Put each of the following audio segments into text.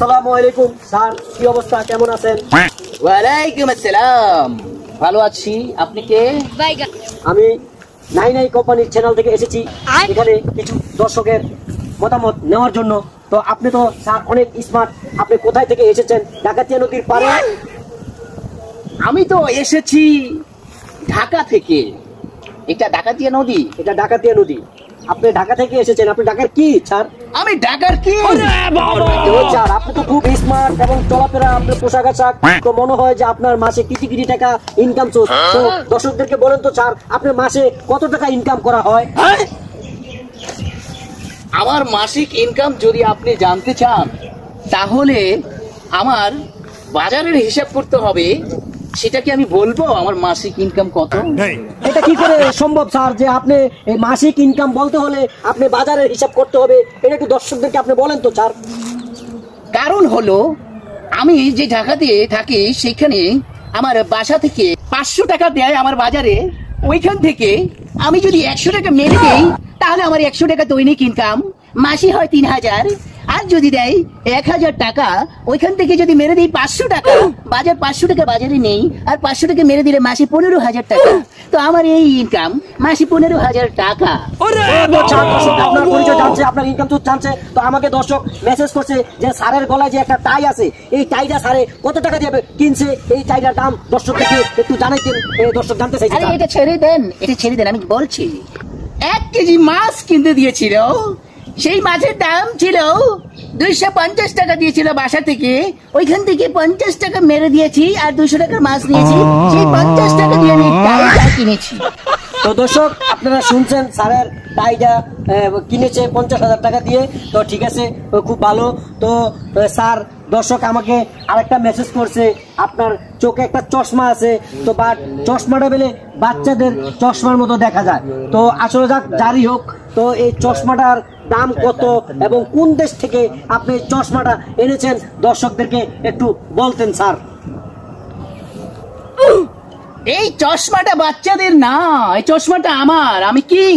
আসসালামু আলাইকুম স্যার, কি অবস্থা, কেমন আছেন? ওয়ালাইকুম আসসালাম, ভালো আছি। আপনি কে? আমি নাই নাই কোম্পানির চ্যানেল থেকে এসেছি এখানে কিছু দর্শকের মতামত নেওয়ার জন্য। তো আপনি তো স্যার অনেক স্মার্ট, আপনি কোথায় থেকে এসেছেন? ডাকাতিয়া নদীর পারে? আমি তো এসেছি ঢাকা থেকে। এটা ডাকাতিয়া নদী? এটা ডাকাতিয়া নদী। আপনি ঢাকা থেকে এসেছেন, আপনি ঢাকার কি স্যার? আমি ঢাকার কি? স্যার আপনি তো খুব স্মার্ট এবং চলাফেরা, আপনার পোশাক আশাক তো মনে হয় যে আপনার মাসে কোটি কোটি টাকা ইনকাম সোর্স। তো দর্শকদেরকে বলেন তো স্যার, আপনার মাসে কত টাকা ইনকাম করা হয়? আমার মাসিক ইনকাম যদি আপনি জানতে চান তাহলে আমার বাজারের হিসাব করতে হবে। সেটা কি আমি বলবো আমার মাসিক ইনকাম কত? এটা কি করে সম্ভব স্যার যে আপনি এই মাসিক ইনকাম বলতে হলে আপনি বাজারের হিসাব করতে হবে? এটা একটু দর্শকদেরকে আপনি বলেন তো স্যার। কারণ হলো আমি যে ঢাকাতে থাকি সেখানে আমার বাসা থেকে 500 টাকা দেয় আমার বাজারে। ওইখান থেকে আমি যদি 100 টাকা মেরে দেই তাহলে আমার 100 টাকা দৈনিক ইনকাম, মাসে হয় 3000। আর যদি দেয় 1000 টাকা, ওইখান থেকে যদি মেরে দিই 500 টাকা, বাজার 500 টাকা বাজারে নেই, আর 500 টাকা মেরে দিলে মাসে 15,000 টাকা। তো আমার এই ইনকাম মাসে 15,000 টাকা। আপনার পরিচয় জানছে, আপনার ইনকাম তো জানছে। তো আমাকে দর্শক মেসেজ করছে যে স্যারের গলায় যে একটা টাই আছে, এই টাইটা স্যারে কত টাকা দিয়ে কিনছে, এই টাইটার দাম দর্শককে একটু জানাইতেন, দর্শক জানতে চাইছে। আরে এটা ছেড়ে দেন, এটা ছেড়ে দেন, আমি বলছি। 1 কেজি মাছ কিনতে দিয়েছিল, সেই মাছের দাম ছিল 250 টাকা দিয়েছিল বাসা থেকে। ওইখান থেকে 50 টাকা মেরে দিয়েছি আর 200 টাকার মাছ নিয়েছি। সেই 50 টাকা দিয়ে আমি টাইটা কিনেছি। তো দর্শক আপনারা শুনছেন, স্যারের টাইটা কিনেছে 50,000 টাকা দিয়ে। তো ঠিক আছে, খুব ভালো। তো স্যার দর্শক আমাকে আরেকটা মেসেজ করছে, আপনার চোখে একটা চশমা আছে, তো বাট চশমাটা বেলে বাচ্চাদের চশমার মতো দেখা যায়। তো আসলে যাক, জারি হোক, তো এই চশমাটার দাম কত এবং কোন দেশ থেকে আপনি চশমাটা এনেছেন দর্শকদেরকে একটু বলতেন স্যার। এই চশমাটা বাচ্চাদের না, এই চশমাটা আমার, আমি কিং।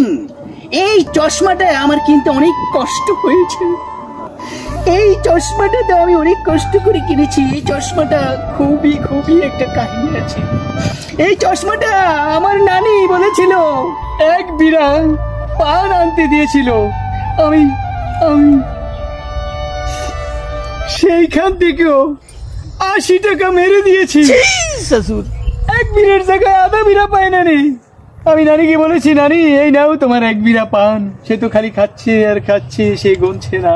এই চশমাটা আমার কিনতে অনেক কষ্ট হয়েছে। এই চশমাটাতে আমি অনেক কষ্ট করে কিনেছি। এই চশমাটা খুবই খুবই একটা কাহিনী আছে। এই চশমাটা আমার নানি বলেছিল, 1 বিড়া পান আনতে দিয়েছিল। আমি সেইখান থেকেও 80 টাকা মেরে দিয়েছি। 1 বিড়ার জায়গায় আধা বিড়া পায় না নি। আমি নানিকে বলেছি, নানি এই নাও তোমার 1 বিড়া পান। সে তো খালি খাচ্ছে আর খাচ্ছে, সে গুনছে না।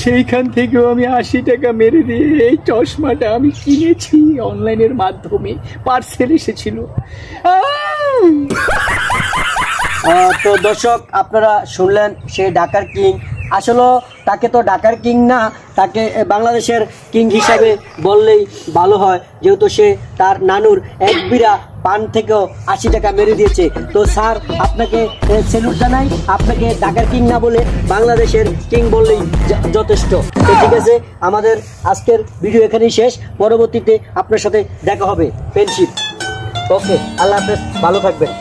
সেইখান থেকেও আমি 80 টাকা মেরে দিয়ে এই চশমাটা আমি কিনেছি অনলাইনের মাধ্যমে, পার্সেল এসেছিল। তো দর্শক আপনারা শুনলেন, সে ঢাকার কিং। আসলে তাকে তো ঢাকার কিং না, তাকে বাংলাদেশের কিং হিসাবে বললেই ভালো হয়, যেহেতু সে তার নানুর 1 বিড়া পান থেকেও 80 টাকা মেরে দিয়েছে। তো স্যার আপনাকে স্যালুট জানাই, আপনাকে ঢাকার কিং না বলে বাংলাদেশের কিং বললেই যথেষ্ট। তো ঠিক আছে, আমাদের আজকের ভিডিও এখানেই শেষ। পরবর্তীতে আপনার সাথে দেখা হবে ফ্রেন্ডশিপ। ওকে, আল্লাহ হাফেজ, ভালো থাকবেন।